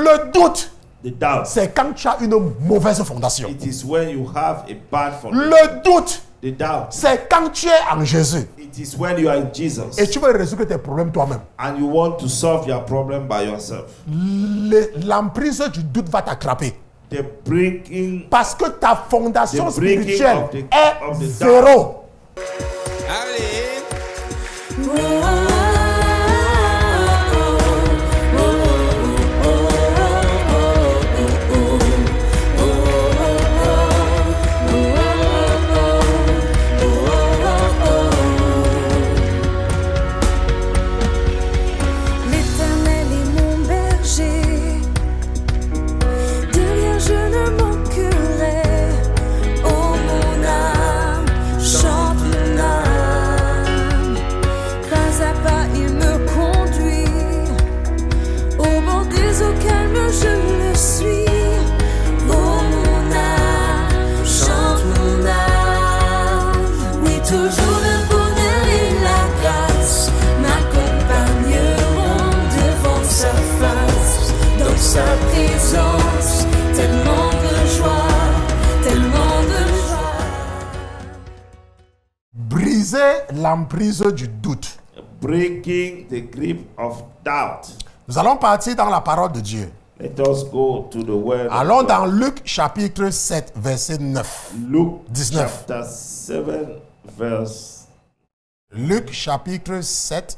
Le doute, The doubt. c'est quand tu as une mauvaise fondation. It is when you have a bad foundation. Le doute, The doubt. c'est quand tu es en Jésus It is when you are in Jesus et tu veux résoudre tes problèmes toi-même. and you want to solve your problem by yourself. L'emprise du doute va t'attraper. The breaking Parce que ta fondation The breaking spirituelle of the est doubt. zéro. L'Éternel est mon berger, de rien je ne manquerai. Oh mon âme, chante mon âme. Pas à pas il me conduit, au bord des eaux calmes je le suis. Oh mon âme, chante mon âme. Oui, toujours le bonheur et la grâce m'accompagneront devant sa face, dans sa présence, tellement de joie, tellement de joie. Briser l'emprise du doute. breaking the grip of doubt. Nous allons partir dans la parole de Dieu. Let us go to the word of Allons God. dans Luc chapitre 7, verset 9. Luke 19. chapter 7 verse Luc chapitre 7,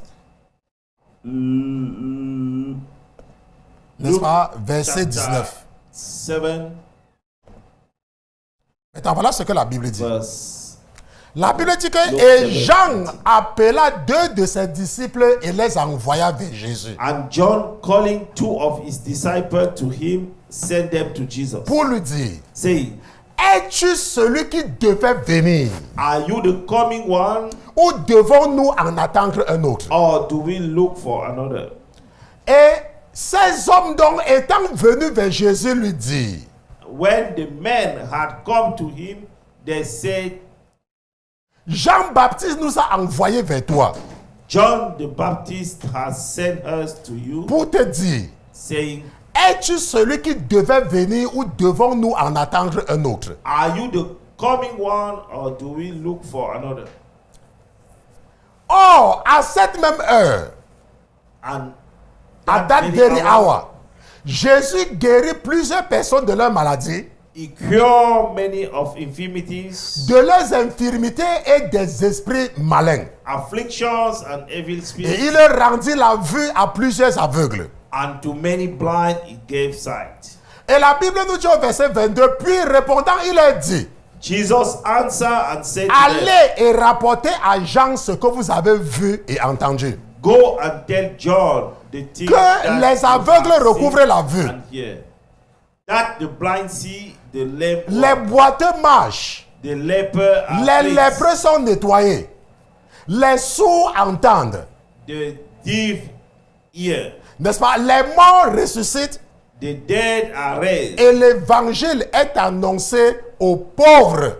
L- n'est-ce Luke pas, verset chapter 19. 7 Maintenant, voilà ce que la Bible dit. verse. La Bible dit que Luke et 7, Jean appela deux de ses disciples et les envoya vers Jésus And John, calling two of his disciples to him, sent them to Jesus, pour lui dire, saying, es-tu celui qui devait venir Are you the coming one, ou devons-nous en attendre un autre? or do we look for another? Et ces hommes donc étant venus vers Jésus lui dirent, When the men had come to him, they said, Jean-Baptiste nous a envoyés vers toi John the Baptist has sent us to you, pour te dire, saying, es-tu celui qui devait venir ou devons-nous en attendre un autre? Are you the coming one, or do we look for another? Or, à cette même heure, And à that very hour, Jésus guérit plusieurs personnes de leur maladie, he cured many of infirmities, de leurs infirmités et des esprits malins. afflictions, and evil Et spirits, il rendit la vue à plusieurs aveugles. and to many blind he gave sight. Et la Bible nous dit au verset 22, puis répondant, il leur dit, Jesus answered and said to them, allez et rapportez à Jean ce que vous avez vu et entendu. Go and tell John the things Que that les you aveugles have recouvrent seen la vue. and hear. That the blind see, the lame Les walk, boiteux marchent, the leper are les cleansed, lépreux sont nettoyés, les sourds entendent, the thief hear, n'est-ce pas? Les morts ressuscitent the dead are raised, et l'évangile est annoncé aux pauvres.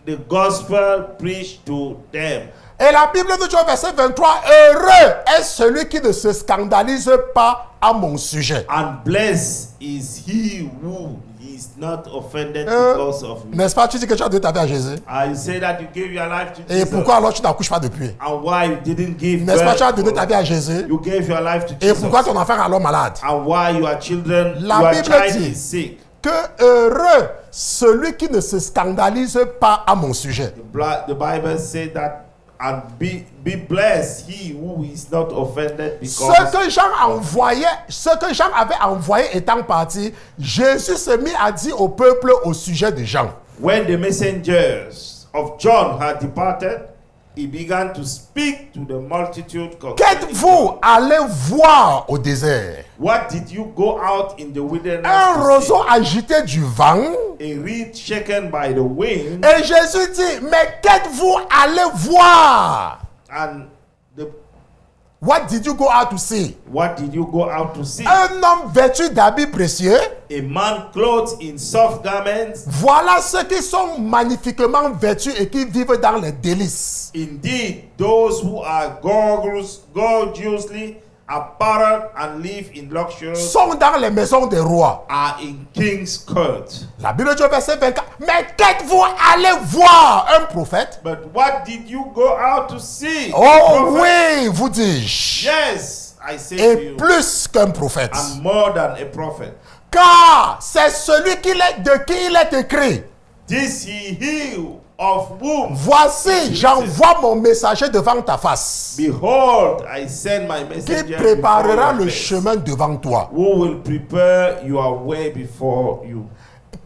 the gospel preached to them. Et la Bible nous dit au verset 23, heureux est celui qui ne se scandalise pas à mon sujet. And blessed is he who is not offended because of me. N'est-ce pas? Tu dis que tu as donné ta vie à Jésus. I say that you gave your life to Et Jesus. pourquoi alors tu n'accouches pas depuis? And why you didn't give N'est-ce pas? Tu as birth? donné ta vie à Jésus. You gave your life to Et Jesus. pourquoi ton enfant est alors malade? And why your children, La your Bible child dit is sick. que heureux celui qui ne se scandalise pas à mon sujet. The Bible says that, and be blessed he who is not offended Ce because que Jean avait envoyé étant parti, Jésus se mit à dire au peuple au sujet de Jean. when the messengers of John had departed, he began to speak to the multitude concerning Qu'êtes-vous allé voir au désert? what did you go out in the wilderness Un to roseau agité du vent. see? A reed shaken by the wind, Et Jésus dit, mais qu'êtes-vous allé voir? and What did you go out to see? what did you go out to see? Un homme vêtu d'habits précieux. A man clothed in soft garments. Voilà ceux qui sont magnifiquement vêtus et qui vivent dans les délices. Indeed, those who are gorgeously apparel and live in luxury sont dans les maisons des rois. are in king's court. La Bible dit au verset 24, mais qu'êtes-vous allé voir un prophète? But what did you go out to see? Oh Prophet? oui, vous dis-je. Yes, I say to Et you, plus qu'un prophète. I'm more than a prophet. Car c'est celui de qui il est écrit. This he healed, of whom Voici, j'envoie mon messager devant ta face, behold, I send my qui messenger préparera before le your face, chemin devant toi. who will prepare your way before you.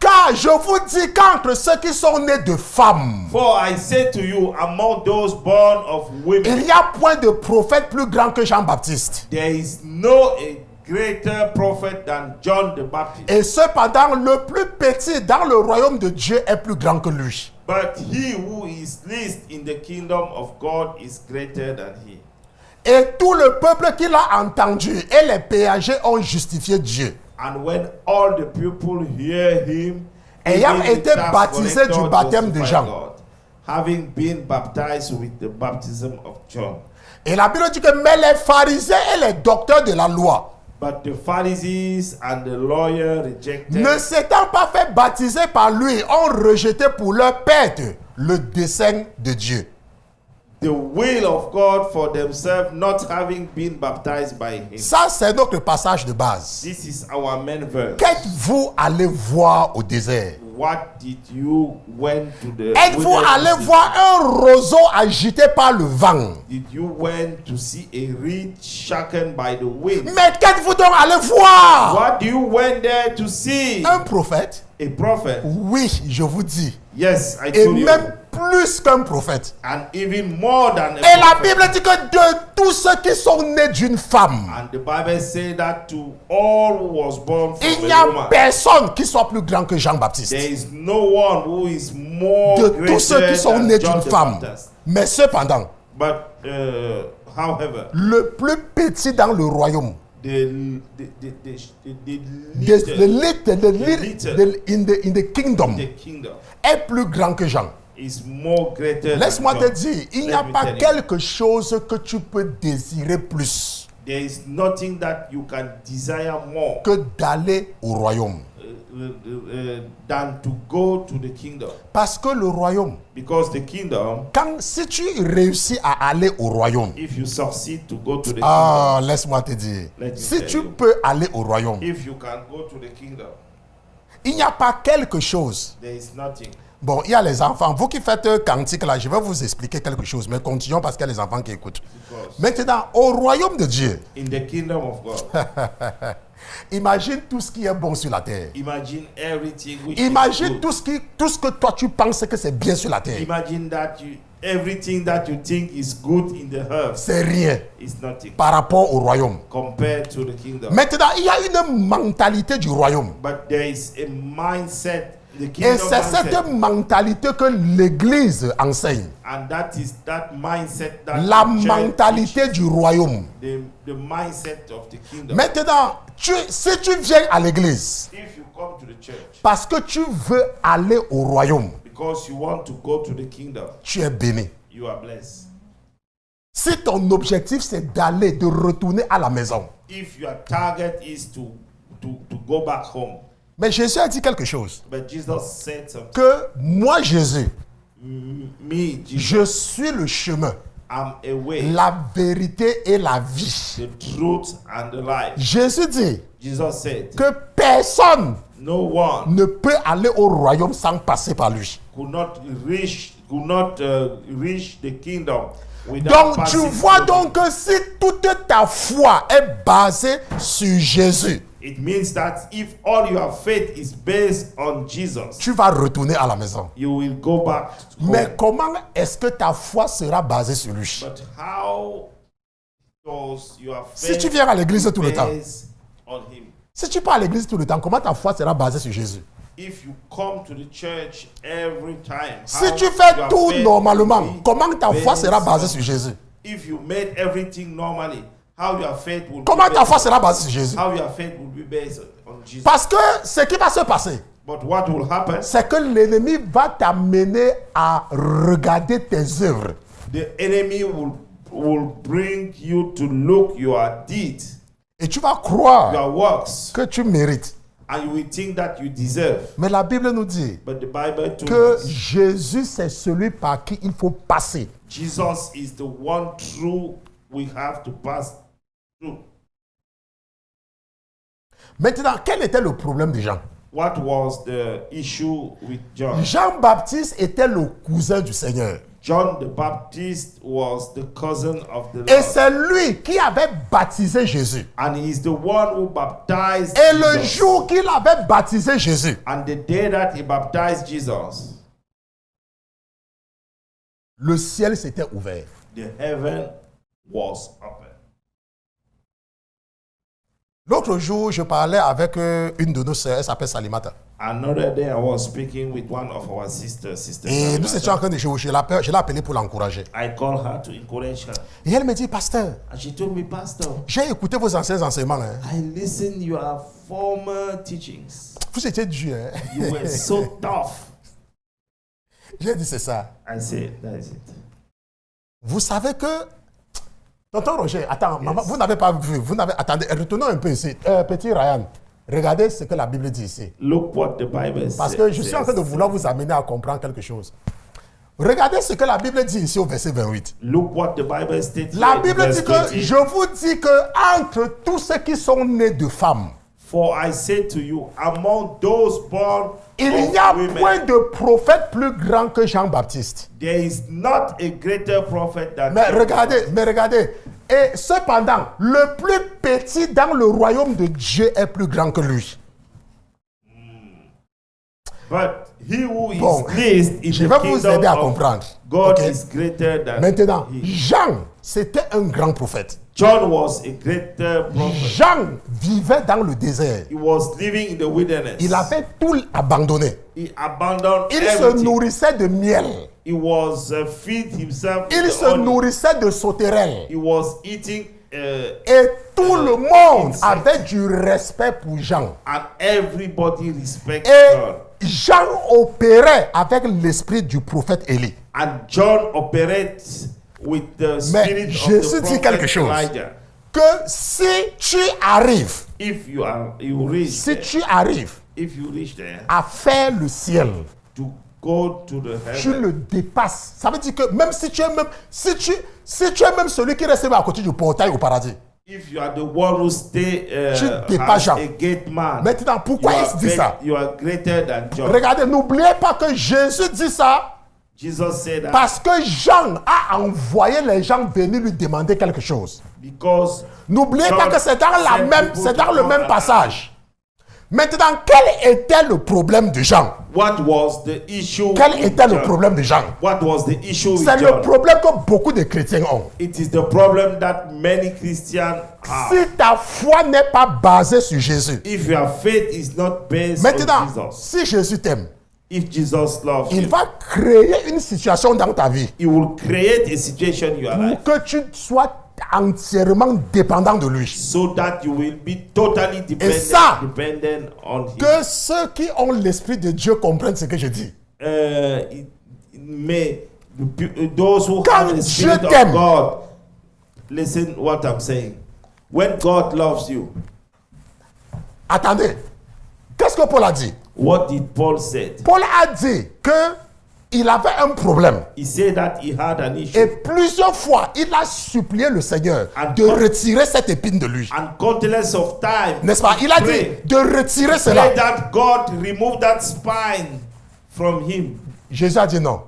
Car je vous dis qu'entre ceux qui sont nés de femmes, For I say to you, among those born of women, il n'y a point de prophète plus grand que Jean-Baptiste. there is no a greater prophet than John the Baptist. Et cependant, le plus petit dans le royaume de Dieu est plus grand que lui. But he who is least in the kingdom of God is greater than he. Et tout le peuple qui l'a entendu et les péagers ont justifié Dieu, And when all the people hear him, ayant even the été tax baptisés du collector baptême de justify Jean. God, having been baptized with the baptism of John. Et la Bible dit que mais les pharisiens et les docteurs de la loi, But the Pharisees and the lawyer rejected, ne s'étant pas fait baptiser par lui, ont rejeté pour leur perte le dessein de Dieu. the will of God for themselves, not having been baptized by him. Ça, c'est notre passage de base. This is our main verse. Qu'êtes-vous allé voir au désert? What did you went to the Êtes-vous allé wilderness? voir un roseau agité par le vent? Did you went to see a reed shaken by the wind? Mais qu'êtes-vous donc allé voir? What do you went there to see? Un prophète? A prophet? Oui, je vous dis. Yes, I Et told you. même plus qu'un prophète. And even more than a Et la prophet. Bible dit que de tous ceux qui sont nés d'une femme, And the Bible says that to all who was born il from n'y a a woman, personne qui soit plus grand que Jean-Baptiste. there is no one who is more De tous ceux qui greater sont than nés John d'une the femme. Baptist. Mais cependant, But however, le plus petit dans le royaume, the the in the kingdom, kingdom est plus grand que Jean. is more greater Laisse-moi than te John. dire, il n'y Let a me pas tell you. quelque chose que tu peux désirer plus There is nothing that you can desire more que d'aller au royaume. than to go to the kingdom. Parce que le royaume, Because the kingdom, si tu réussis à aller au royaume, if you succeed to go to the ah, laisse-moi te dire, Let me si tell tu you. peux aller au royaume, kingdom, if you can go to the kingdom, il n'y a pas quelque chose. there is nothing. Bon, il y a les enfants. Vous qui faites cantique là, je vais vous expliquer quelque chose, mais continuons parce qu'il y a les enfants qui écoutent. Because Maintenant, au royaume de Dieu, in the kingdom of God, imagine tout ce qui est bon sur la terre. imagine everything which Imagine is good. tout ce que toi tu penses que c'est bien sur la terre. Imagine that everything that you think is good in the earth C'est rien is nothing par rapport au royaume. compared to the kingdom. Maintenant, il y a une mentalité du royaume. But there is a mindset, the Et kingdom c'est cette mindset, mentalité que l'Église enseigne. and that is that mindset that La the church mentalité teaches, du royaume. the mindset of the kingdom. Maintenant, si tu viens à l'Église If you come to the church parce que tu veux aller au royaume, because you want to go to the kingdom, tu es béni. you are blessed. Si ton objectif c'est d'aller, de retourner à la maison. If your target is to go back home, Mais Jésus a dit quelque chose. but Jesus said something. Que moi, Jésus, Me, Jesus, je suis le chemin, am a way, la vérité et la vie. the truth, and the life. Jésus dit Jesus said, que personne no one ne peut aller au royaume sans passer par lui. could not reach the kingdom without Donc tu passing vois through donc que si toute ta foi est basée sur Jésus, It means that if all your faith is based on Jesus, tu vas retourner à la maison. you will go back home. Mais comment est-ce que ta foi sera basée sur lui? But how does your Si faith tu viens à l'église tout le temps, based on him? si tu pars à l'église tout le temps, comment ta foi sera basée sur Jésus? If you come to the church every time, Si how tu fais your tout faith normalement, will be comment ta foi based sera basée on- sur Jésus? If you made everything normally, how your faith will Comment be ta foi based sera basée sur Jésus? how your faith will be based on Jesus. Parce que ce qui va se passer, But what will happen? c'est que l'ennemi va t'amener à regarder tes œuvres. The enemy will will bring you to look your deeds, Et tu vas croire your works, que tu mérites. and you will think that you deserve. Mais la Bible nous dit But the Bible told que us Jésus, c'est celui par qui il faut passer. Jesus is the one through we have to pass through. Maintenant, quel était le problème de Jean? What was the issue with John? Jean-Baptiste était le cousin du Seigneur. John the Baptist was the cousin of the Et Lord. c'est lui qui avait baptisé Jésus. And he's the one who baptized Et le Jesus. jour qu'il avait baptisé Jésus, And the day that he baptized Jesus, le ciel s'était ouvert. the heaven was open. L'autre jour, je parlais avec une de nos sœurs, elle s'appelle Salimata. Another day I was speaking with one of our sisters. Et nous étions en train de jouer. Je l'ai appelée pour l'encourager. I called her to encourage her. Et elle me dit, pasteur, And she told me, Pastor, j'ai écouté vos anciens enseignements. Hein. I listened your former teachings. Vous étiez dur. Hein? You were so tough. J'ai dit, c'est ça. I said, that is it. Vous savez que... Tonton Roger, attends, maman, vous n'avez pas vu. Attendez, retournons un peu ici. Petit Ryan, regardez ce que la Bible dit ici. Look what the Bible says. Parce que je suis en train de vouloir vous amener à comprendre quelque chose. Regardez ce que la Bible dit ici au verset 28. Look what the Bible states. La here in Bible verse dit que, 20. je vous dis que entre tous ceux qui sont nés de femmes, For I say to you, among those born il of n'y a women, point de prophète plus grand que Jean-Baptiste. there is not a greater prophet than Mais John. regardez. Et cependant, le plus petit dans le royaume de Dieu est plus grand que lui. But he who is Bon, least in je the vais vous kingdom aider à of comprendre. God Ok? is greater than Maintenant, he. Jean, c'était un grand prophète. John was a greater prophet. Jean vivait dans le désert. He was living in the wilderness. Il avait tout abandonné. He abandoned Il se everything. nourrissait de miel. He was feed himself. with Il the se honey. nourrissait de sauterelles. He was eating, Et tout le monde avait du respect pour Jean. and everybody respects Et God. Jean opérait avec l'esprit du prophète Élie. And John operates with the Mais spirit Jésus of the dit quelque prophet chose. Elijah. Que si tu arrives, If you reach there à faire le ciel, to go to the tu heaven, le dépasses. Ça veut dire que même si tu es même celui qui reste à côté du portail au paradis. if you are the one who stay Tu as dépasses Jean. a gate man, Maintenant, pourquoi il dit ça? you are greater than John. Regardez, n'oubliez pas que Jésus dit ça Jesus said that parce que Jean a envoyé les gens venir lui demander quelque chose. because N'oubliez John pas que c'est dans sent people to le come même and passage. Maintenant, quel était le problème de Jean? what was the issue Quel with était le John? problème de Jean? What was the issue with C'est le John? problème que beaucoup de chrétiens ont. It is the problem that many Christians have. Si ta foi n'est pas basée sur Jésus. If your faith is not based Maintenant, on Jesus, si Jésus t'aime, if Jesus loves il you, va créer une situation dans ta vie He will create a situation in your life pour que tu sois entièrement dépendant de lui. so that you will be totally ça, dependent on Him. Que ceux qui ont l'Esprit de Dieu comprennent ce que je dis. May those who Quand have the Dieu Spirit t'aime. of God listen what I'm saying. When God loves you, Attendez, qu'est-ce que Paul a dit? what did Paul say? Paul a dit que il avait un problème. He said that he had an issue. Et plusieurs fois, il a supplié le Seigneur de retirer cette épine de lui. And countless of time, N'est-ce pas? Il a dit pray, de retirer pray cela. that God remove that spine from him. Jésus a dit non.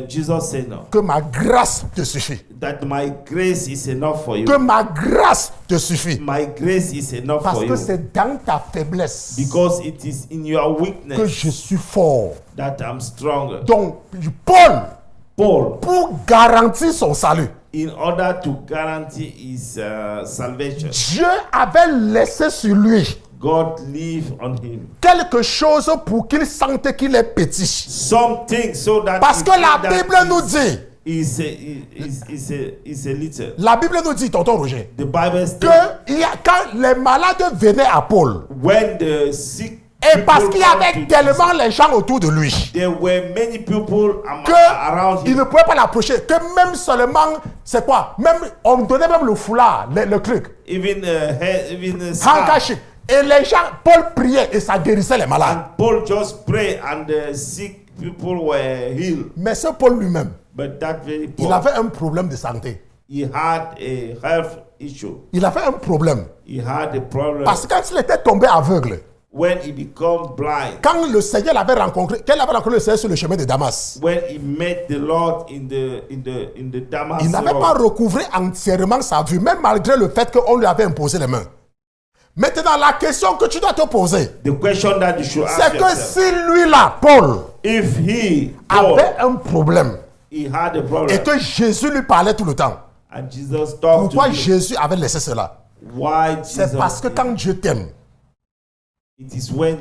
Jesus said no. Que ma grâce te suffit. That my grace is enough for you. Que ma grâce te suffit. My grace is enough Parce for que you. c'est dans ta faiblesse Because it is in your que weakness je suis fort. that I'm stronger. Donc, Paul, Paul, pour garantir son salut, in order to guarantee his salvation, Dieu avait laissé sur lui God live on him. quelque chose pour qu'il sente qu'il est petit. Something so that Parce he que feel la that Bible nous dit, is a little. la Bible nous dit, tonton Roger, The Bible states que quand les malades venaient à Paul, when the sick Et parce qu'il y come avait to tellement les gens autour de lui Jesus. There were many people around qu'il ne him. pouvait pas l'approcher. Que même seulement, c'est quoi? Même, on donnait même le foulard, le truc, Even scarf. handkerchief. Et les gens, Paul priait et ça guérissait les malades. And Paul just prayed and the sick people were healed. Mais ce Paul lui-même, But that very il Paul, avait un problème de santé. he had a health issue. Il avait un problème. He had a problem Parce que quand il était tombé aveugle, when he became blind. quand le Seigneur l'avait rencontré, quand il avait rencontré le Seigneur sur le chemin de Damas, When he met the Lord in the Damas il n'avait pas road, recouvré entièrement sa vue, même malgré le fait qu'on lui avait imposé les mains. Maintenant, la question que tu dois te poser, the question that you should c'est ask que yourself, si lui-là, Paul, if Paul, avait un problème he had a problem, et que Jésus lui parlait tout le temps, and Jesus talked pourquoi to him, Jésus avait laissé cela? why C'est Jesus, parce que quand Dieu t'aime, it is when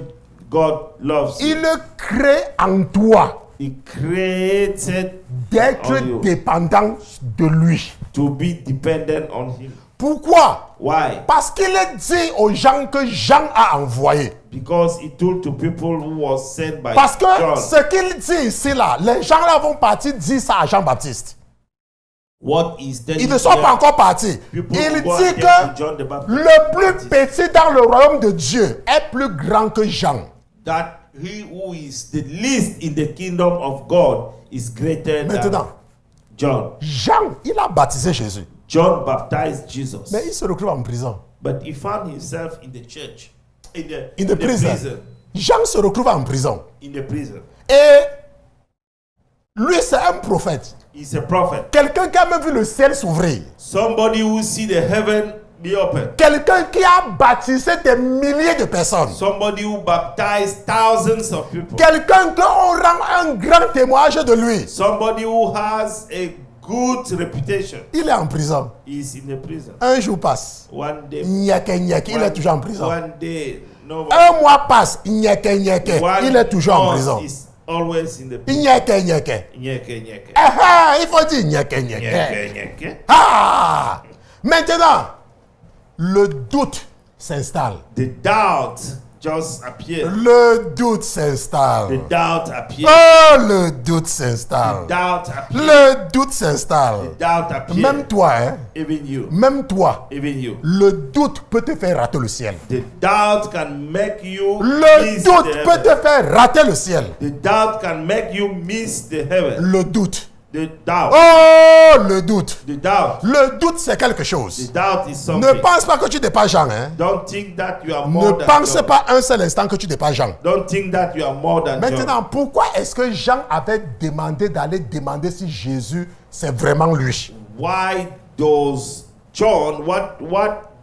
God loves you. il crée en toi He created d'être on you dépendant de lui. to be dependent on him. Pourquoi? Why? Parce qu'il dit aux gens que Jean a envoyé. Because he told to people who was sent by Parce que John. ce qu'il dit ici là, les gens là vont partir dire ça à Jean-Baptiste. What is telling Ils ne sont them, pas encore partis. people Il go dit and get to que John the Baptist, le plus petit dans le royaume de Dieu est plus grand que Jean. that he who is the least in the kingdom of God is greater than Maintenant, John. Jean, il a baptisé Jésus. John baptized Jesus, Mais il se retrouve en prison. but he found himself in the church, in In the prison. Jean se retrouve en prison. in the prison. Et lui, c'est un prophète. He's a prophet. Quelqu'un qui a même vu le ciel s'ouvrir. Somebody who see the heaven be open. Quelqu'un qui a baptisé des milliers de personnes. Somebody who baptized thousands of people. Quelqu'un qu'on rend un grand témoignage de lui. Somebody who has a good reputation. Il est en prison. Is in the prison. Un jour passe. One day. Nyeke, nyeke, il est toujours en prison. One day. No one. Un mois passe. Nyeke, nyeke, One il est toujours en month prison. is always in the prison. Nyeke, nyeke. Nyeke, nyeke. Ah, il faut dire nyeke, nyeke. Nyeke, nyeke. Ah! Maintenant, le doute s'installe. The doubt just appeared. Le doute s'installe. The doubt appeared. Oh, le doute s'installe. Doubt appeared. Le doute s'installe. Doubt appeared. Même toi, hein? Even you. Même toi, Even you. le doute peut te faire rater le ciel. The doubt can make you Le miss doute the peut heaven. te faire rater le ciel. The doubt can make you miss the heaven. Le doute. The doubt. Oh, le doute. The doubt. Le doute, c'est quelque The chose. doubt is Ne something. pense pas que tu dépasses Jean. Hein? Don't think that you are Ne more than pense John. pas un seul instant que tu dépasses Jean. Don't think that you are more than John. Maintenant, pourquoi est-ce que Jean avait demandé d'aller demander si Jésus, c'est vraiment lui? Why does John, what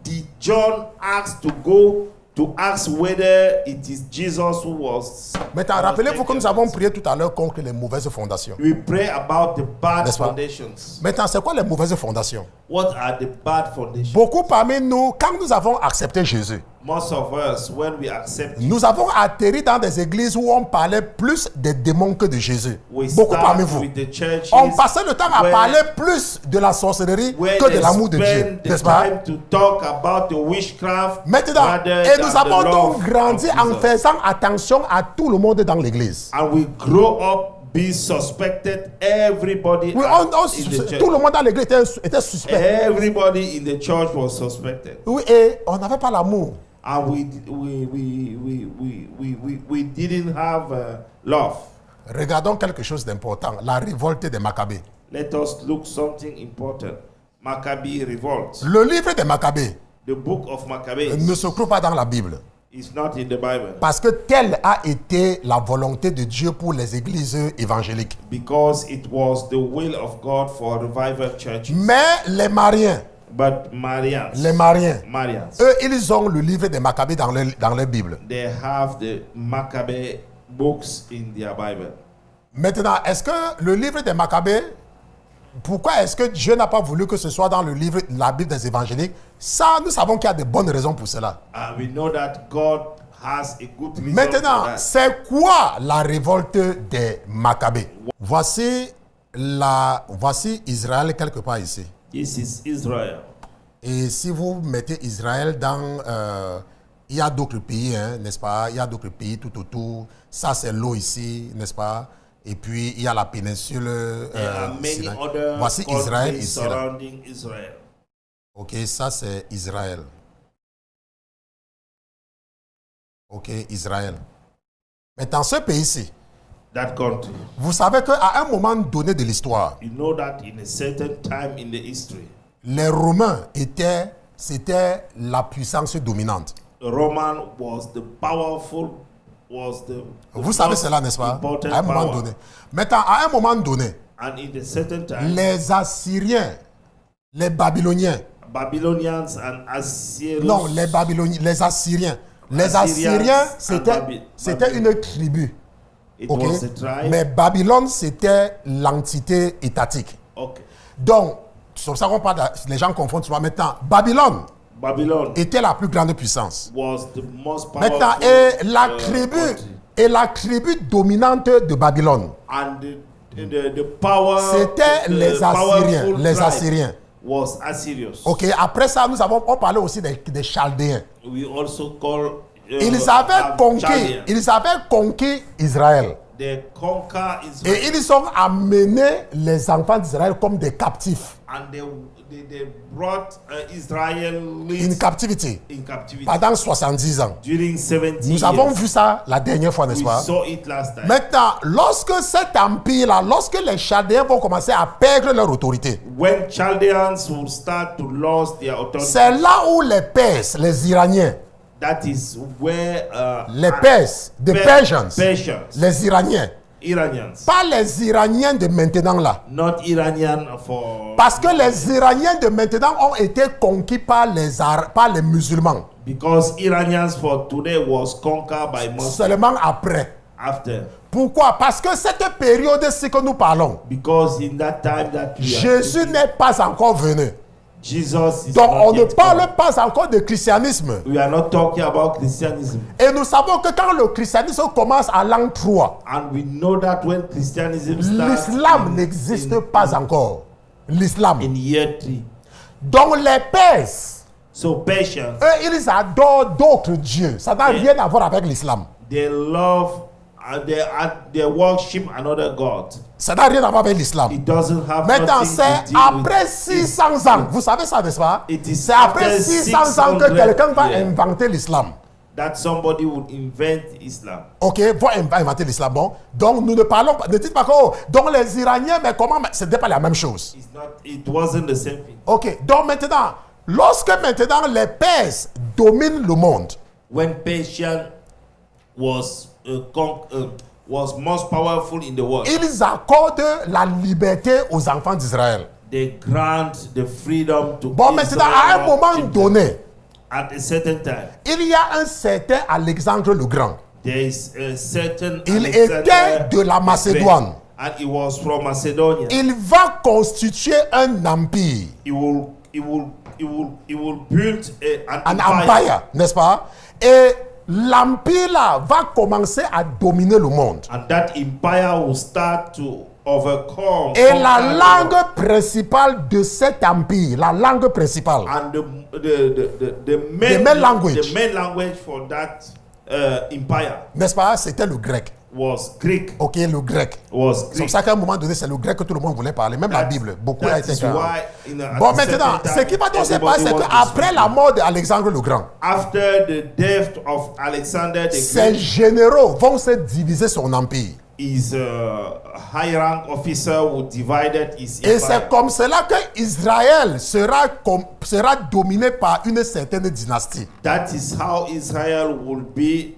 did John ask to go to ask whether it is Jesus who was? Maintenant, rappelez-vous que nous avons prié tout à l'heure contre les mauvaises fondations. We pray about the bad N'est-ce pas? foundations. Maintenant, c'est quoi les mauvaises fondations? What are the bad foundations? Beaucoup parmi nous, quand nous avons accepté Jésus, Most of us, when we accept, nous avons atterri dans des églises où on parlait plus des démons que de Jésus. we Beaucoup parmi start vous. with the churches On passait le temps à where- parler plus de la sorcellerie where que de they l'amour de Dieu. spend the N'est-ce pas? time to talk about the witchcraft Maintenant, rather et than nous the avons love donc grandi of en Jesus. faisant attention à tout le monde dans l'église. And we grow up be suspected everybody Oui, in the tout le church. monde dans l'église était suspect. Everybody in the church was suspected. Oui, et on n'avait pas l'amour. And we didn't have love. Regardons quelque chose d'important, la révolte des Maccabées. Let us look something important. Maccabee revolt. Le livre des Maccabées The book of Maccabees ne se trouve pas dans la Bible. is not in the Bible Parce que telle a été la volonté de Dieu pour les églises évangéliques. because it was the will of God for revival churches. Mais les Mariens, But Marians, eux, ils ont le livre des Maccabées dans leur Bible. they have the Maccabee books in their Bible. Maintenant, est-ce que le livre des Maccabées, pourquoi est-ce que Dieu n'a pas voulu que ce soit dans le livre, la Bible des évangéliques? Ça, nous savons qu'il y a de bonnes raisons pour cela. And we know that God has a good reason for Maintenant, that. c'est quoi la révolte des Maccabées? Voici Israël quelque part ici. This is Israel. Et si vous mettez Israël dans il y a d'autres pays, hein, n'est-ce pas? Il y a d'autres pays tout autour. Ça, c'est l'eau ici, n'est-ce pas? Et puis, il y a la péninsule. There are many Sinaï. other Voici Israël countries ici. Là. surrounding Israel. Ok, ça, c'est Israël. Ok, Israël. Mais dans ce pays-ci, That country. vous savez qu'à un moment donné de l'histoire, You know that in a certain time in the history, les Romains c'était la puissance dominante. Roman was the powerful, Vous savez most cela, n'est-ce pas? important À un moment power. donné. Maintenant, à un moment donné, And in a certain time, les Assyriens, les Babyloniens, Babylonians and Assyrians. non, les Babyloniens, les Assyriens. Les Assyrians Assyriens, and c'était une tribu. It Ok? was a tribe. Mais Babylone, c'était l'entité étatique. Okay. Donc, c'est pour ça qu'on parle, les gens confondent souvent maintenant. Babylone Babylon était la plus grande puissance. was the most powerful Maintenant, et country. la tribu dominante de Babylone, And the power, c'était the les Assyriens. powerful Les tribe Assyriens. was Assyrians. Ok, après ça, on parlait aussi des Chaldéens. We also call Ils avaient Chaldeans. conquis Israël. They conquer Israel. Et ils ont amené les enfants d'Israël comme des captifs. And they brought Israel In captivity. in captivity Pendant 70 ans. during 70 Nous years. avons vu ça la dernière fois, n'est-ce We pas? saw it last time. Maintenant, lorsque cet empire-là, lorsque les Chaldéens vont commencer à perdre leur autorité, When Chaldeans will start to lose their authority, c'est là où les Perses, les Iraniens, that is where les Perses, the Persians, Persians, les Iraniens, Iranians, pas les Iraniens de maintenant là. not Iranian for Parce que les Iraniens de maintenant ont été conquis par les musulmans. because Iranians for today was conquered by Muslims Seulement après. after. Pourquoi? Parce que cette période-ci que nous parlons, Because in that time that we are Jésus speaking, n'est pas encore venu. Jesus is Donc not on ne yet parle come. pas encore de christianisme. We are not talking about Christianism. Et nous savons que quand le christianisme commence à l'an 3, And we know that when Christianism starts l'islam n'existe pas encore. L'islam. in year 3. Donc les Perses, So Persians, eux, ils adorent d'autres dieux. Ça n'a rien à voir avec l'islam. they love they worship another god. Ça n'a rien à voir avec l'islam. It doesn't have Maintenant, nothing c'est to deal après with 600 ans. Vous savez ça, n'est-ce pas? It is C'est après after 600 ans que 600 quelqu'un va years. inventer l'islam. that somebody would invent Islam. Ok, va inventer l'islam. Bon, donc nous ne parlons pas, ne dites pas que, oh, donc les Iraniens, mais comment, ce n'est pas la même chose. It wasn't the same thing. Ok, donc maintenant, lorsque maintenant les Perses dominent le monde, When Persian was most powerful in the world, ils accordent la liberté aux enfants d'Israël. they grant the freedom to Bon, maintenant, à un moment children. donné, At a certain time, il y a un certain Alexandre le Grand. there is a certain Il Alexander était de la the Macédoine. Great, and he was from Macedonia. Il va constituer un empire, He will build un empire, n'est-ce pas? Et l'empire là va commencer à dominer le monde. and that empire will start to overcome. Et la conquer the langue world. principale de cet empire, la langue principale, And the main language. the main language for that empire n'est-ce pas? C'était le grec. was Greek. Ok, le grec. Was C'est pour Greek. ça qu'à un moment donné, c'est le grec que tout le monde voulait parler. Même la Bible, beaucoup a That été is clair. why Bon, maintenant, ce qui va donc se passer, c'est qu'après la mort d'Alexandre le Grand, after the death of Alexander the ces Great, généraux vont se diviser son empire. his high rank officer would divided his Et c'est empire. comme cela que Israël sera dominé par une certaine dynastie. That is how Israel will be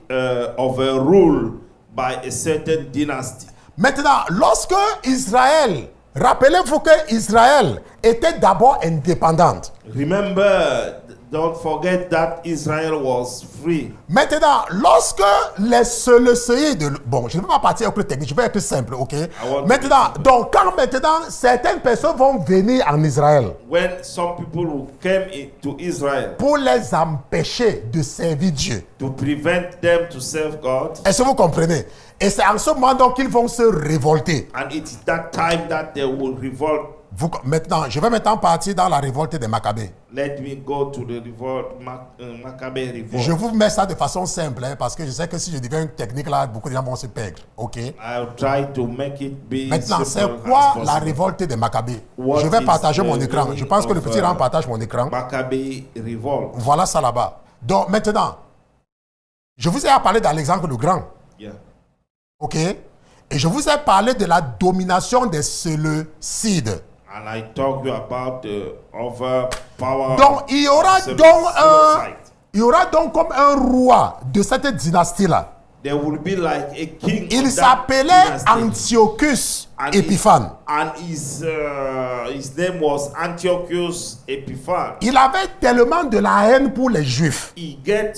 overruled by a certain dynasty. Maintenant, lorsque Israël, rappelez-vous que Israël était d'abord indépendante. Remember, don't forget that Israel was free. Maintenant, lorsque le séide, bon, je ne vais pas partir avec le technique, je vais être simple, ok? want to Maintenant, be simple. donc quand maintenant certaines personnes vont venir en Israël When some people who came to Israel pour les empêcher de servir Dieu. to prevent them to serve God, Est-ce que vous comprenez? Et c'est en ce moment donc qu'ils vont se révolter. and it is that time that they will revolt Maintenant, je vais maintenant partir dans la révolte des Maccabées. Let me go to the revolt, Maccabee revolt. Je vous mets ça de façon simple, hein, parce que je sais que si je deviens une technique là, beaucoup de gens vont se perdre. Ok. I'll try to make it be Maintenant, c'est simple quoi as la possible. révolte des Maccabées? What Je vais is partager the mon écran. Je pense que le meaning petit of, rang partage mon écran. Maccabee revolt. Voilà ça là-bas. Donc maintenant, je vous ai parlé d'Alexandre le Grand. Yeah. Ok. Et je vous ai parlé de la domination des Séleucides. And I talked you about the overpower. Donc il y aura Seleucide. donc comme un roi de cette dynastie-là. There will be like a king. Il of that s'appelait dynasty. Antiochus And Épiphane. his name was Antiochus Epiphanes. Il avait tellement de la haine pour les Juifs. He get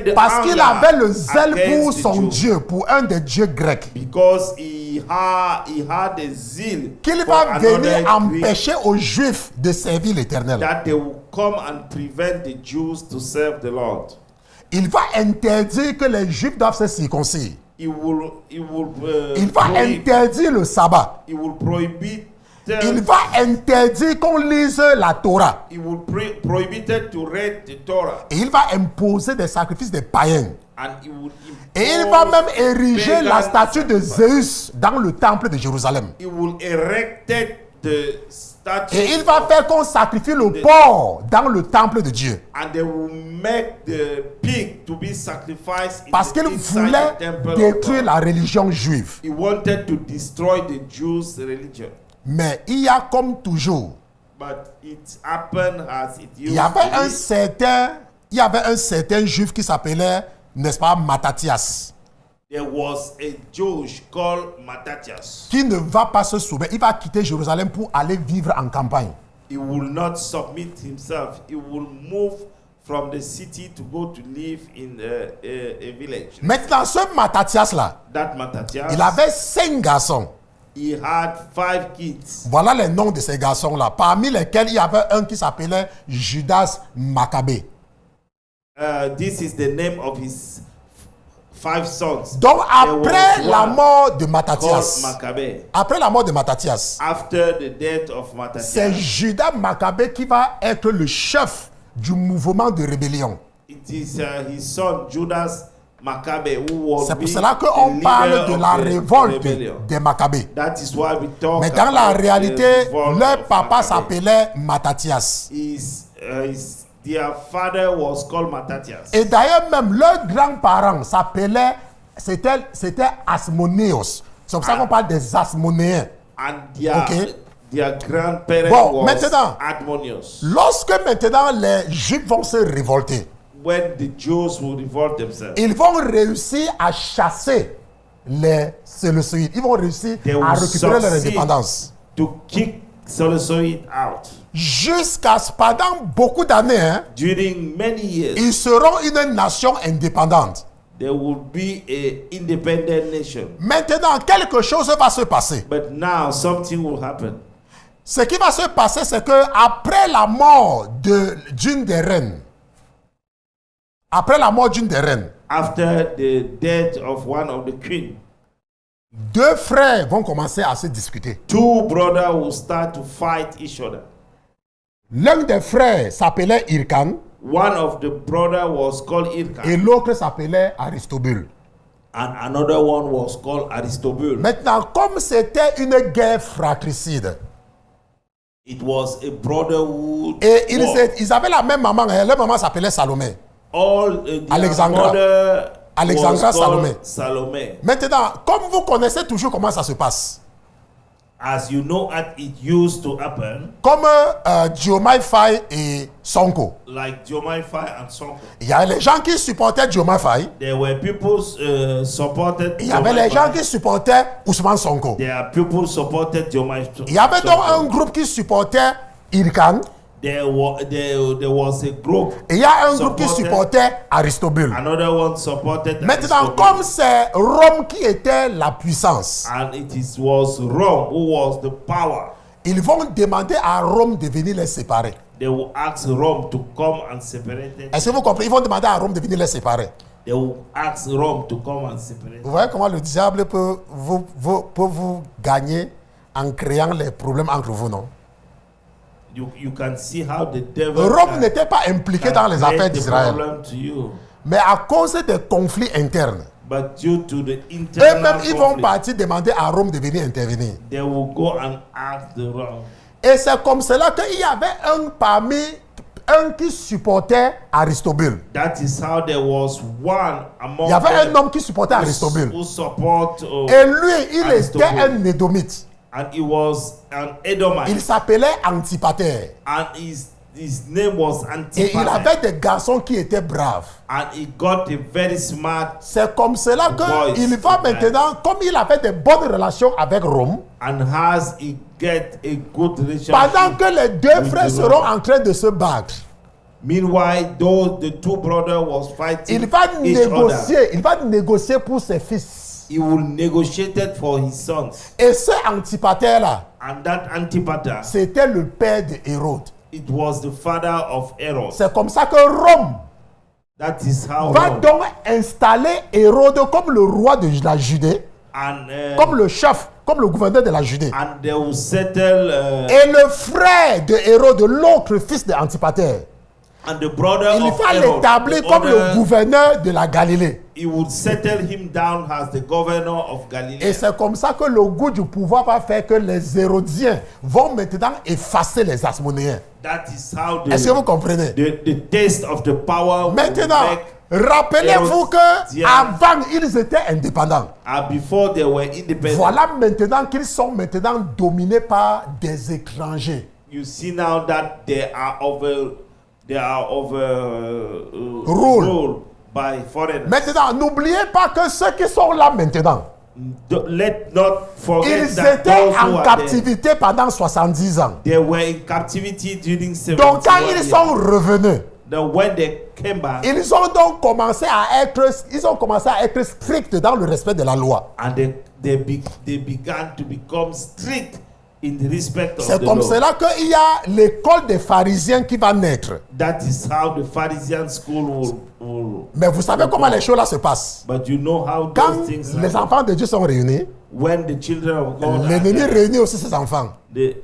the Parce qu'il anger avait le zèle pour against the son Jews. Dieu, pour un des dieux grecs. Because he had a zeal Qu'il for va venir another Greek, empêcher aux Juifs de servir l'Éternel. that they will come and prevent the Jews to serve the Lord. Il va interdire que les Juifs doivent se circoncire. Il va interdire le sabbat. He will prohibit. Il va interdire qu'on lise la Torah. He will prohibit to read the Torah. Et il va imposer des sacrifices des païens. And he will Et il va même ériger pagan la statue de Zeus dans le temple de Jérusalem. He will erect the statue. Et il va faire qu'on sacrifie le porc dans le temple de Dieu. And they will make the pig to be sacrificed Parce qu'il inside voulait the temple of détruire God. la religion juive. He wanted to destroy the Jews' religion. Mais il y a comme toujours, But it happened as it used il y avait to un certain juif qui s'appelait, n'est-ce pas, Mattathias, There was a Jewish called Mattathias. qui ne va pas se soumettre. Il va quitter Jérusalem pour aller vivre en campagne. He will not submit himself. He will move from the city to go to live in a village. Maintenant, ce Mattathias-là, That Mattathias, il avait 5 garçons. he had 5 kids. Voilà les noms de ces garçons-là, parmi lesquels il y avait un qui s'appelait Judas Maccabée. This is the name of his 5 sons. Donc There was après la one mort de called Mattathias, Maccabee. après la mort de Mattathias, After the death of c'est Mattathias, Judas Maccabée qui va être le chef du mouvement de rébellion. it is his son Judas Maccabee who was C'est pour cela qu'on parle de la révolte des Maccabées. That is why we talk Mais dans la about the réalité, revolt leur of papa Maccabee. s'appelait Mattathias. Their father was called Mattathias. Et d'ailleurs même, leurs grands-parents s'appelaient, c'était Asmonéos. C'est pour ça qu'on parle des Asmonéens. And their, Ok. their grandparent Bon, was maintenant. Admonius. Lorsque maintenant les Juifs vont se révolter, When the Jews will revolt themselves, ils vont réussir à chasser les Séleucides. Ils vont réussir they à will récupérer leur succeed indépendance. to kick Seleucid out. Jusqu'à pendant beaucoup d'années, hein, During many years, ils seront une nation indépendante. there will be a independent nation. Maintenant, quelque chose va se passer. But now something will happen. Ce qui va se passer, c'est que après la mort d'une des reines, After the death of one of the queen, 2 frères vont commencer à se discuter. 2 brothers will start to fight each other. L'un des frères s'appelait Hircan One of the brother was called Irka, et l'autre s'appelait Aristobule. and another one was called Aristobule. Maintenant, comme c'était une guerre fratricide, It was a brotherhood et war. ils avaient la même maman, hein, leur maman s'appelait Salomé. Their Alexandra. mother Alexandra was called Salomé. Salome. Maintenant, comme vous connaissez toujours comment ça se passe, As you know, it used to happen, comme Diomaye Faye et Sonko, like Diomaye Faye and Sonko. il y a les gens qui supportaient Diomaye Faye, There were people supported. il y avait Diomaye les gens Faye. qui supportaient Ousmane Sonko. There are people supported Diomaye. Il y avait donc Sonko. un groupe qui supportait Hircan There was a group. et il y a un groupe qui supported- supportait Aristobule. Another one supported. Maintenant, Aristobule. comme c'est Rome qui était la puissance, And was Rome who was the power. ils vont demander à Rome de venir les séparer. They will ask Rome to come and separate it. Est-ce que vous comprenez? Ils vont demander à Rome de venir les séparer. They will ask Rome to come and separate. Vous voyez comment le diable peut vous gagner en créant les problèmes entre vous, non? You can see how the devil Rome n'était pas impliqué dans les affaires d'Israël. Mais à cause des conflits internes, But due to the internal eux-mêmes, ils vont conflict, partir demander à Rome de venir intervenir. they will go and ask the Rome. Et c'est comme cela qu'il y avait un qui supportait Aristobule. That is how there was one among Il y avait them un homme qui supportait Aristobule. who support Et lui, il Aristobule. était un Édomite. And he was an Edomite. Il s'appelait Antipater. And his name was Et il Antipater. avait des garçons qui étaient braves. And he got a very smart C'est comme cela Boys. qu'il va maintenant, comme il avait de bonnes relations avec Rome, and has he get a good relationship. pendant que les deux with frères the seront Rome. en train de se battre, Meanwhile, though the two brothers was fighting il va each other, négocier pour ses fils. he will negotiate for his sons. Et ce Antipater-là, And that Antipater, c'était le père de Hérode. it was the father of Herod. C'est comme ça que Rome That is how va Rome, donc installer Hérode comme le roi de la Judée, and comme le chef, comme le gouverneur de la Judée. and they will settle Et le frère de Hérode, l'autre fils de Antipater, and the brother il of va Herod, l'établir the comme le other, gouverneur de la Galilée. he would settle him down as the governor of Galilee. Et c'est comme ça que le goût du pouvoir va faire que les Hérodiens vont maintenant effacer les Asmonéens. That is how Est-ce que vous comprenez? the taste of the power will Maintenant, make, rappelez-vous que Hérodiens. avant ils étaient indépendants. before they were independent. Voilà maintenant qu'ils sont maintenant dominés par des étrangers. You see now that they are Ruled by foreigners. Maintenant, n'oubliez pas que ceux qui sont là maintenant, Let not forget ils that étaient those who en are there, captivité pendant 70 ans. they were in captivity during 70 Donc quand ils years. sont revenus, Then when they came back, ils ont donc commencé à être stricts dans le respect de la loi. and they began to become strict in the respect of C'est the comme law. cela qu'il y a l'école des pharisiens qui va naître. That is how the Pharisee school will Mais vous savez comment les choses là se passent. but you know how Quand those things les are. enfants de Dieu sont réunis, When the children of God are l'ennemi there, réunit aussi ses enfants. the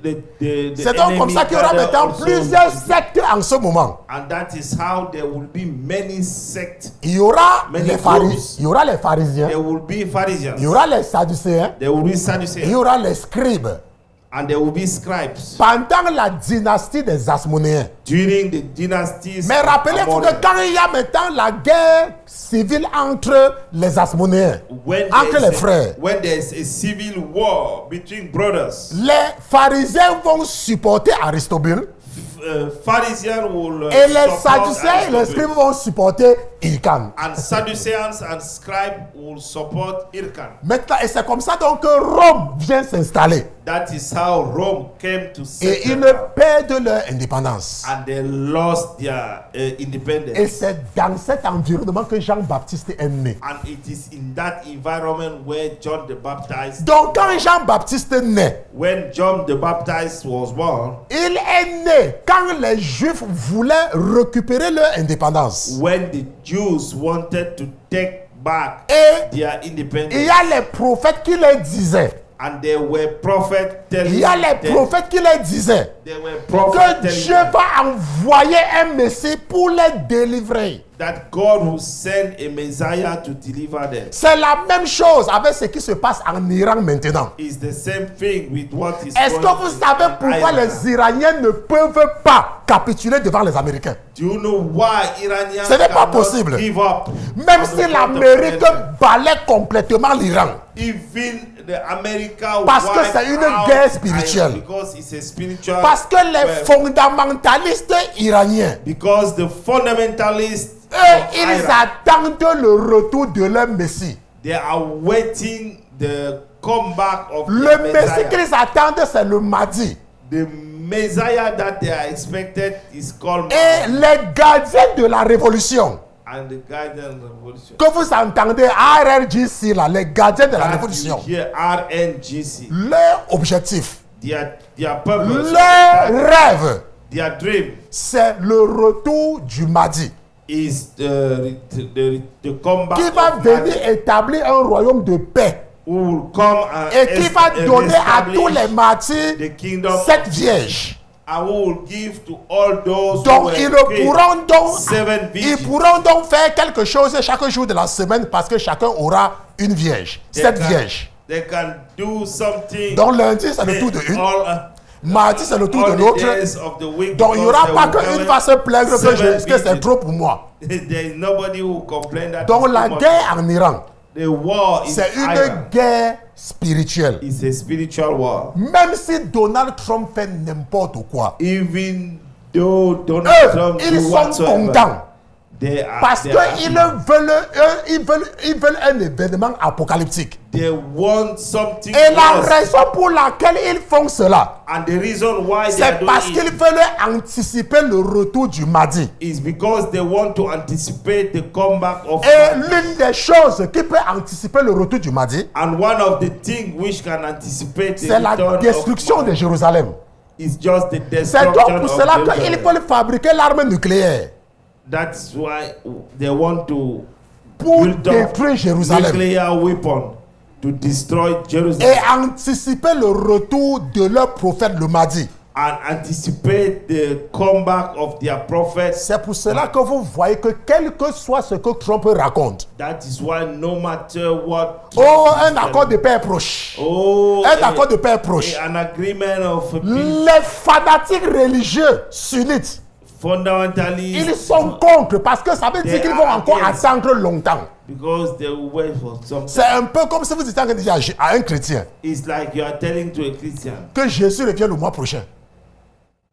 C'est donc comme enemy ça qu'il y aura gather maintenant also plusieurs with- sectes en ce moment. And that is how there will be many sects. Il y aura Many les groups. il y aura les pharisiens, There will be Pharisees. il y aura les sadducéens, There will be et il Sadducees. y aura les scribes. And there will be scribes. Pendant la dynastie des Asmonéens. During the dynasties. Mais rappelez-vous que among- quand il y a maintenant la guerre civile entre les Asmonéens, when entre there les is frères, when there is a civil war between brothers, les pharisiens vont supporter Aristobule Pharisians will et les support sadducéens et les Aristobule. scribes vont supporter Ilkan. And Sadduceans and scribes will support Irkan. Maintenant, et c'est comme ça donc que Rome vient s'installer. That is how Rome came to Et ils settle perdent leur indépendance. and they lost their independence. Et c'est dans cet environnement que Jean-Baptiste est né. And it is in that environment where John the Baptist, Donc quand Jean-Baptiste naît, when John the Baptist was born, il est né quand les Juifs voulaient récupérer leur indépendance. when the Jews wanted to take back Et their il independence. y a les prophètes qui leur disaient, And there were prophets telling il y a les them, prophètes qui leur disaient there were prophets que telling Dieu them va envoyer un Messie pour les délivrer. that God will send a Messiah to deliver them. C'est la même chose avec ce qui se passe en Iran maintenant. It's the same thing with what is Est-ce que going vous on savez in pourquoi Iran. les Iraniens ne peuvent pas capituler devant les Américains? Do you know why Iranians Ce n'est pas cannot possible. give up? Même on si the front of l'Amérique America? balaie complètement l'Iran. Even the America Parce que wiped c'est une out guerre spirituelle. Iran because it's a spiritual Parce que les well, fondamentalistes iraniens, because the fundamentalists eux, of ils Iran, attendent le retour de leur Messie. they are waiting the comeback of Le the Messie Messiah. qu'ils attendent, c'est le Mahdi. The Messiah that they are expected is called Et Mahdi. les gardiens de la révolution, And the guidance revolution. que vous entendez, RRGC, là, les gardiens de la That you révolution, hear RNGC. leur objectif, Their purpose, leur rêve, their dream c'est le retour du Mahdi, is the comeback qui va of venir Mahdi, établir un royaume de paix. who will come and et qui va donner à tous les establish martyrs the kingdom 7 vierges. and who will give to all those who Donc were ils killed pourront donc, 7 ils virgins. pourront donc faire quelque chose chaque jour de la semaine parce que chacun aura une vierge, 7 vierges. They can do something. Donc lundi c'est le tour de une, all, mardi c'est le tour de all the l'autre. days of the week, Donc il n'y because aura they pas will qu'une come va se plaindre que, seven que c'est virgins. trop pour moi. There is nobody who will complain that Donc it's la too much. guerre en Iran, The war in c'est une Iran guerre spirituelle. is a spiritual war. Même si Donald Trump fait n'importe quoi, Even though Donald eux, Trump ils do sont whatsoever, contents. Parce they are qu'ils happy. veulent un événement apocalyptique. They want something Et la else. raison pour laquelle ils font cela, And the reason why they are c'est parce doing qu'ils it veulent anticiper le retour du Mahdi. is because they want to anticipate the comeback of Et Mahdi. l'une des choses qui peut anticiper le retour du Mahdi, And one of the things which can anticipate the c'est la return destruction of de Mahdi Jérusalem. is just the C'est donc destruction pour of cela qu'ils Jerusalem. veulent fabriquer l'arme nucléaire That's why they want to pour build up détruire Jérusalem nuclear weapon to destroy et Jerusalem anticiper le retour de leur prophète le Mahdi. and anticipate the comeback of their prophets. C'est pour cela que vous voyez que quel que soit ce que Trump raconte, That is why no matter what. oh, un accord de paix est proche. Oh, Un accord de paix est proche. an agreement of peace. Les fanatiques religieux sunnites, Fundamentally, ils sont contre parce que ça veut dire They qu'ils vont are encore against. attendre longtemps. because they will wait for something. C'est un peu comme si vous étiez en train de dire à un chrétien It's like you are telling to a Christian que Jésus revient le mois prochain.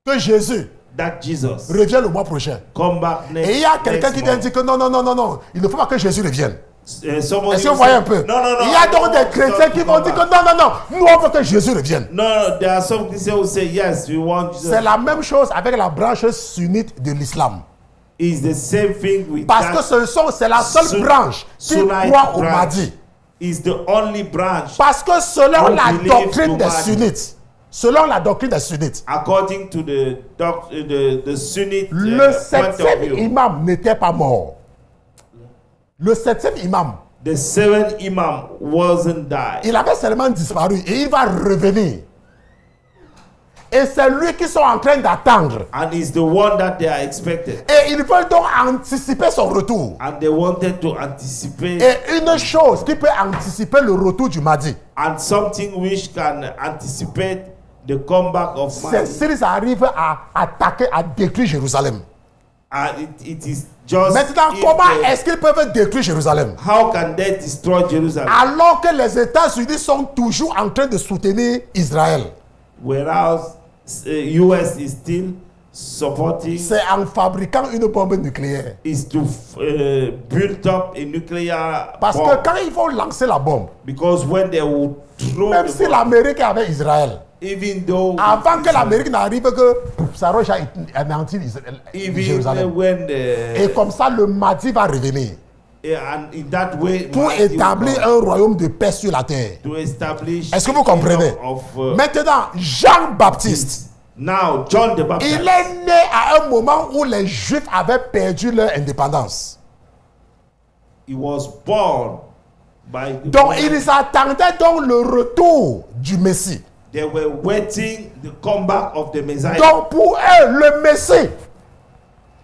Que Jésus that Jesus revient le mois prochain. come back next. Et il y a quelqu'un next qui vient month. dire que non, il ne faut pas que Jésus revienne. Somebody Est-ce que vous will voyez say, un peu? No, Il y a donc des chrétiens qui vont dire que non, nous on veut que Jésus revienne. No, there are some Christians who say yes, we want Jesus. C'est la même chose avec la branche sunnite de l'islam. It's the same thing with Parce that. que c'est la seule Sun- branche qui Sunnite croit au branch. Mahdi. Is the only branch Parce que selon Who la believes doctrine to des Mahdi. sunnites, selon la doctrine des sunnites, according to the Sunnite le point of septième view. imam n'était pas mort. Le septième imam, The seventh imam wasn't died. il avait seulement disparu et il va revenir. Et c'est lui qu'ils sont en train d'attendre. And is the one that they are expected. Et ils veulent donc anticiper son retour. And they wanted to anticipate Et une chose qui peut anticiper le retour du Mahdi, and something which can anticipate the comeback of c'est man. s'ils arrivent à attaquer, à détruire Jérusalem. And it is just Maintenant, if comment they- est-ce qu'ils peuvent détruire Jérusalem? how can they destroy Jerusalem Alors que les États-Unis sont toujours en train de soutenir Israël. whereas US is still supporting C'est en fabriquant une bombe nucléaire. is to build up a nuclear Parce bomb. que quand ils vont lancer la bombe, Because when they will throw même the si bomb, l'Amérique est avec Israël, even though avant que l'Amérique n'arrive que ça roche à anéantir even Jérusalem. when Et comme ça, le Mahdi va revenir and in that way pour Mahdi will établir come un royaume de paix sur la terre. to establish Est-ce que the vous comprenez? kingdom of, Maintenant, Jean-Baptiste, now John the Baptist il est né à un moment où les Juifs avaient perdu leur indépendance. he was born by the Donc, moment ils attendaient donc le retour du Messie. they were waiting the comeback of the Messiah. Donc, pour eux, le Messie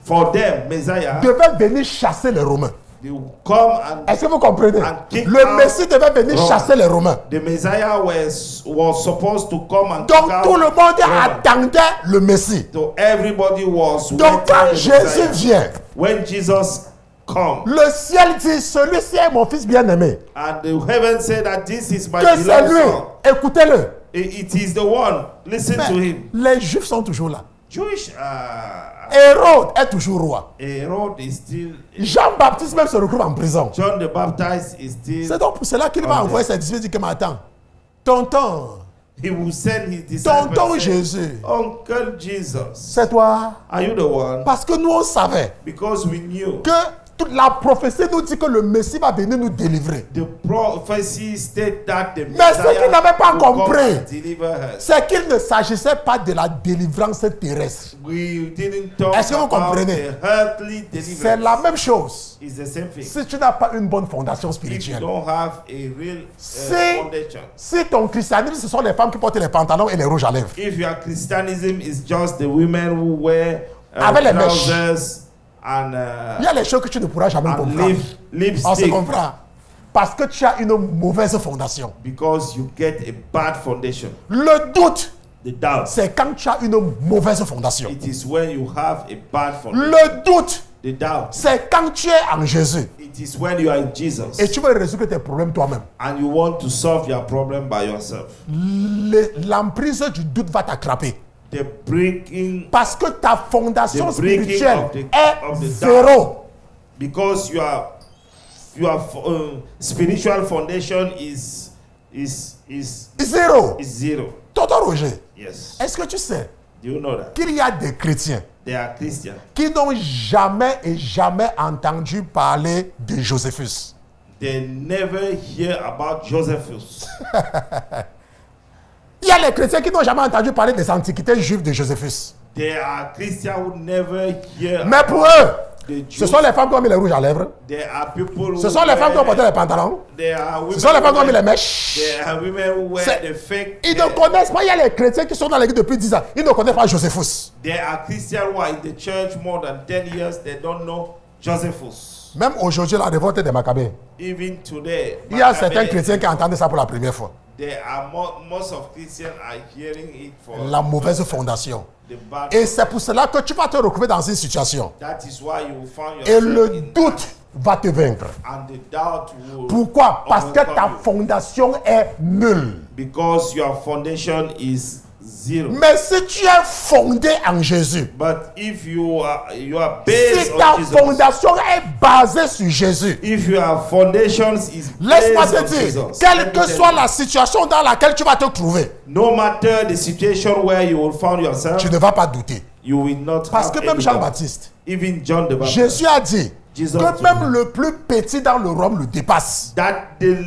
For them, Messiah devait venir chasser les Romains. they will come and Est-ce que vous comprenez? And kick Le out Messie devait venir Rome. chasser les Romains. the Messiah was supposed to come and Donc, kick out tout le monde Roman. attendait le Messie. So everybody was Donc, waiting quand the Jésus Messiah. vient, When Jesus come le ciel dit, celui-ci est mon fils bien-aimé. and the heaven said that this is my Que c'est beloved lui. son. Écoutez-le. It is the one. Listen to Mais him. les Juifs sont toujours là. Jewish Hérode est toujours roi. Herod is still. Jean-Baptiste même se retrouve en prison. John the Baptist is still. C'est donc pour cela qu'il va Okay. envoyer ses disciples et dire que, mais attends, tonton, He will send his disciples. tonton say, Jésus, Uncle Jesus, c'est toi. are you the one? Parce que nous on savait Because we knew que toute la prophétie nous dit que le Messie va venir nous délivrer. The prophecy state that the Mais ce qu'ils n'avaient pas will come compris, and deliver us. c'est qu'il ne s'agissait pas de la délivrance terrestre. We didn't talk Est-ce que vous about comprenez? the earthly C'est deliverance. la même chose. It's the same thing. Si tu n'as pas une bonne fondation If you spirituelle, don't have a real Si- foundation, si ton christianisme, ce sont les femmes qui portent les pantalons et les rouges à lèvres, if your Christianism is just the women who wear Avec les mèches. trousers and il y a les choses que tu ne pourras jamais comprendre. On se lipstick, comprend. Parce que tu as une mauvaise fondation. because you get a bad foundation. Le doute, The doubt. c'est quand tu as une mauvaise fondation. It is when you have a bad foundation. Le doute, The doubt. c'est quand tu es en Jésus It is when you are in Jesus et tu veux résoudre tes problèmes toi-même. and you want to solve your problem by yourself. L'emprise du doute va t'attraper. The breaking, Parce que ta fondation The breaking spirituelle of the est doubt. zéro. because your spiritual foundation is Zéro. zero. Tonton Roger, Yes. est-ce que tu sais Do you know that? qu'il y a des chrétiens They are Christian. qui n'ont jamais et jamais entendu parler de Joséphus? They never hear about Josephus. Il y a les chrétiens qui n'ont jamais entendu parler des antiquités juives de Joséphus. There are Christians who never hear Mais pour eux, the ce Jews. sont les femmes qui ont mis les rouges à lèvres. There are people who Ce sont les femmes qui ont porté wear, les pantalons. there are women Ce sont les femmes qui ont mis les who wear, mèches. there are women who wear C'est- the fake Ils ne hair. connaissent pas. Il y a les chrétiens qui sont dans l'église depuis 10 ans. Ils ne connaissent pas Joséphus. There are Christians who are in the church more than 10 years. They don't know Josephus. Même aujourd'hui, la révolte des Maccabées. Even today, Il y a Maccabee, certains chrétiens qui entendent ça pour la première fois. there are most of Christians are hearing it for La mauvaise fondation. the bad. Et c'est pour cela que tu vas te retrouver dans une situation. That is why you find Et yourself le in doute va te vaincre. and the doubt will Pourquoi? Parce que overcome ta you. fondation est nulle. Because your foundation is zero. Mais si tu es fondé en Jésus, But if you are based si on ta Jesus, fondation est basée sur Jésus, if your foundations is laisse-moi based te on dire, Jesus, quelle let me que tell soit you, la situation dans laquelle tu vas te trouver, no matter the situation where you will find yourself, tu ne vas pas douter. you will not Parce have que any même doubt. Jean-Baptiste, Even John the Baptist, Jésus a dit Jesus que told même him le plus petit dans le royaume le dépasse. that the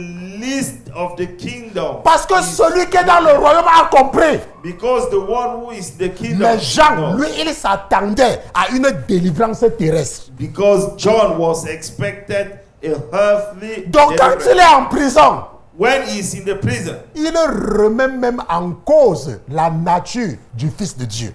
least of the kingdom, Parce que is celui qui est dans le royaume a compris. because the one who is the kingdom, Mais Jean, knows. lui, il s'attendait à une délivrance terrestre. Because John was expected a earthly Donc quand deliverance. il est en prison, When he's in the prison, il remet même en cause la nature du Fils de Dieu.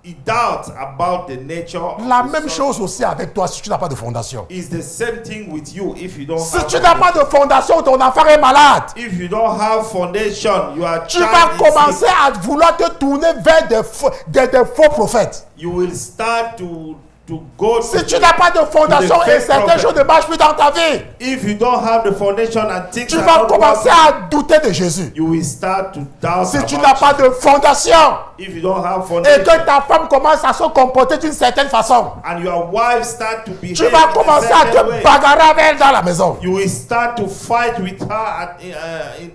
he doubts about the nature of La the même Son. chose aussi avec toi si tu n'as pas de fondation. It's the same thing with you if you don't Si have tu n'as pas de fondation, ton enfant est malade. if you don't have foundation, your Tu vas child is commencer sick. à vouloir te tourner vers des faux prophètes. You will start to go Si to tu n'as pas de fondation to the et fake certaines prophet. choses ne marchent plus dans ta vie, If you don't have the foundation and things tu are vas not commencer working, à douter de Jésus. you will start to doubt Si tu about n'as pas de fondation if you don't have et foundation que ta femme commence à se comporter d'une certaine façon, and your wife start to behave tu vas in a commencer à certain te way, bagarrer avec elle dans la maison. you will start to fight with her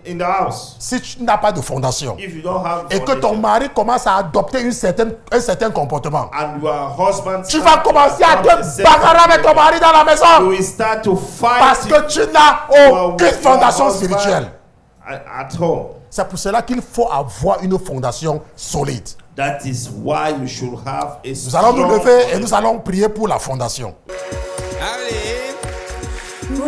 in the house. Si tu n'as pas de fondation If you don't have et que ton foundation mari commence à adopter un certain comportement, and your husband tu start vas to commencer à adopt the te same bagarrer avec ton behavior, mari dans la you maison will start to fight parce que tu n'as aucune fondation spirituelle. at home. C'est pour cela qu'il faut avoir une fondation solide. That is why you should have a Nous allons nous strong lever et nous allons prier pour la fondation. Moi